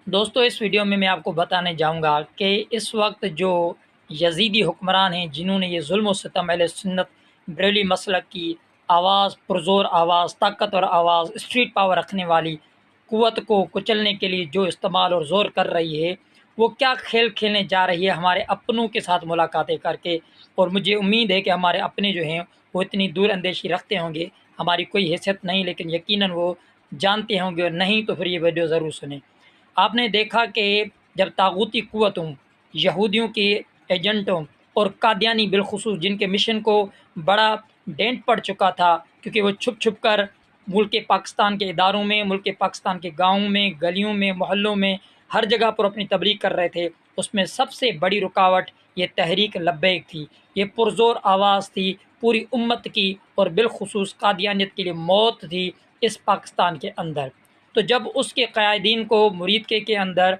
دوستو اس ویڈیو میں آپ کو بتانے جاؤں گا کہ اس وقت جو یزیدی حکمران ہیں جنہوں نے یہ ظلم و ستم اہل سنت بریلی مسلک کی آواز، پرزور آواز، طاقتور آواز، اسٹریٹ پاور رکھنے والی قوت کو کچلنے کے لیے جو استعمال اور زور کر رہی ہے، وہ کیا کھیل کھیلنے جا رہی ہے ہمارے اپنوں کے ساتھ ملاقاتیں کر کے۔ اور مجھے امید ہے کہ ہمارے اپنے جو ہیں وہ اتنی دور اندیشی رکھتے ہوں گے، ہماری کوئی حیثیت نہیں لیکن یقیناً وہ جانتے ہوں گے، اور نہیں تو پھر یہ ویڈیو ضرور سنیں۔ آپ نے دیکھا کہ جب طاغوتی قوتوں، یہودیوں کے ایجنٹوں اور قادیانی بالخصوص جن کے مشن کو بڑا ڈینٹ پڑ چکا تھا، کیونکہ وہ چھپ چھپ کر ملک پاکستان کے اداروں میں، ملک پاکستان کے گاؤں میں، گلیوں میں، محلوں میں، ہر جگہ پر اپنی تبلیغ کر رہے تھے، اس میں سب سے بڑی رکاوٹ یہ تحریک لبیک تھی۔ یہ پرزور آواز تھی پوری امت کی، اور بالخصوص قادیانیت کے لیے موت تھی اس پاکستان کے اندر۔ تو جب اس کے قائدین کو مرید کے اندر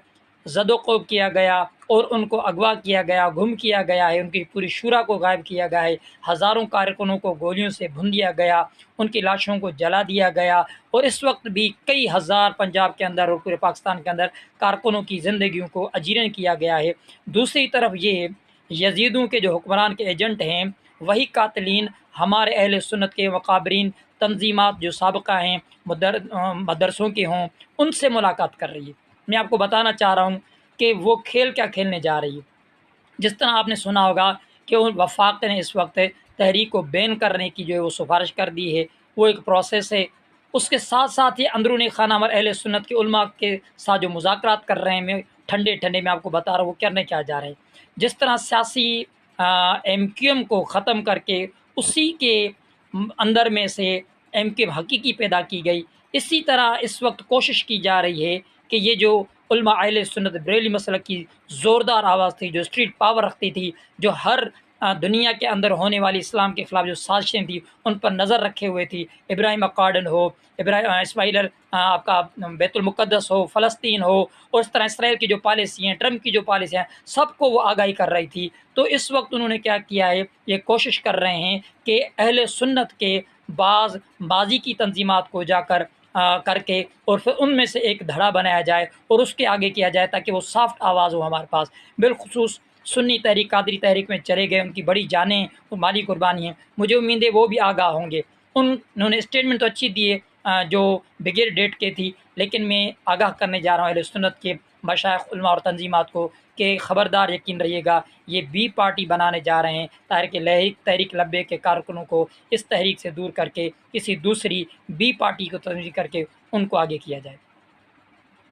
زد و قوب کیا گیا اور ان کو اغوا کیا گیا، گم کیا گیا ہے، ان کی پوری شورا کو غائب کیا گیا ہے، ہزاروں کارکنوں کو گولیوں سے بھون دیا گیا، ان کی لاشوں کو جلا دیا گیا، اور اس وقت بھی کئی ہزار پنجاب کے اندر اور پورے پاکستان کے اندر کارکنوں کی زندگیوں کو اجیرن کیا گیا ہے۔ دوسری طرف یہ یزیدوں کے جو حکمران کے ایجنٹ ہیں، وہی قاتلین ہمارے اہل سنت کے مقابرین، تنظیمات جو سابقہ ہیں، مدرسوں کے ہوں، ان سے ملاقات کر رہی ہے۔ میں آپ کو بتانا چاہ رہا ہوں کہ وہ کھیل کیا کھیلنے جا رہی ہے۔ جس طرح آپ نے سنا ہوگا کہ وفاق نے اس وقت تحریک کو بین کرنے کی جو ہے وہ سفارش کر دی ہے، وہ ایک پروسیس ہے۔ اس کے ساتھ ساتھ ہی اندرونی خانہ ہمارے اہل سنت کے علماء کے ساتھ جو مذاکرات کر رہے ہیں، میں ٹھنڈے ٹھنڈے میں آپ کو بتا رہا ہوں وہ کرنے کیا جا رہے ہیں۔ جس طرح سیاسی ایم کیو ایم کو ختم کر کے اسی کے اندر میں سے ایم کیو ایم حقیقی پیدا کی گئی، اسی طرح اس وقت کوشش کی جا رہی ہے کہ یہ جو علماء اہل سنت بریلی مسلک کی زوردار آواز تھی، جو اسٹریٹ پاور رکھتی تھی، جو ہر دنیا کے اندر ہونے والی اسلام کے خلاف جو سازشیں تھیں ان پر نظر رکھے ہوئے تھی، ابراہیم اکارڈن ہو، اسماعیل آپ کا بیت المقدس ہو، فلسطین ہو، اور اس طرح اسرائیل کی جو پالیسی ہیں، ٹرمپ کی جو پالیسی ہیں، سب کو وہ آگاہی کر رہی تھی۔ تو اس وقت انہوں نے کیا کیا ہے، یہ کوشش کر رہے ہیں کہ اہل سنت کے بازی کی تنظیمات کو جا کر کے اور پھر ان میں سے ایک دھڑا بنایا جائے اور اس کے آگے کیا جائے، تاکہ وہ سافٹ آواز ہو ہمارے پاس۔ بالخصوص سنی تحریک، قادری تحریک میں چلے گئے، ان کی بڑی جانیں اور مالی قربانی ہیں، مجھے امید ہے وہ بھی آگاہ ہوں گے۔ انہوں نے اسٹیٹمنٹ تو اچھی دی ہے جو بغیر ڈیٹ کے تھی، لیکن میں آگاہ کرنے جا رہا ہوں اہل سنت کے مشائخ، علماء اور تنظیمات کو کہ خبردار یقین رہیے گا، یہ بی پارٹی بنانے جا رہے ہیں تحریک لبیک کے کارکنوں کو اس تحریک سے دور کر کے کسی دوسری بی پارٹی کو تنظیم کر کے ان کو آگے کیا جائے۔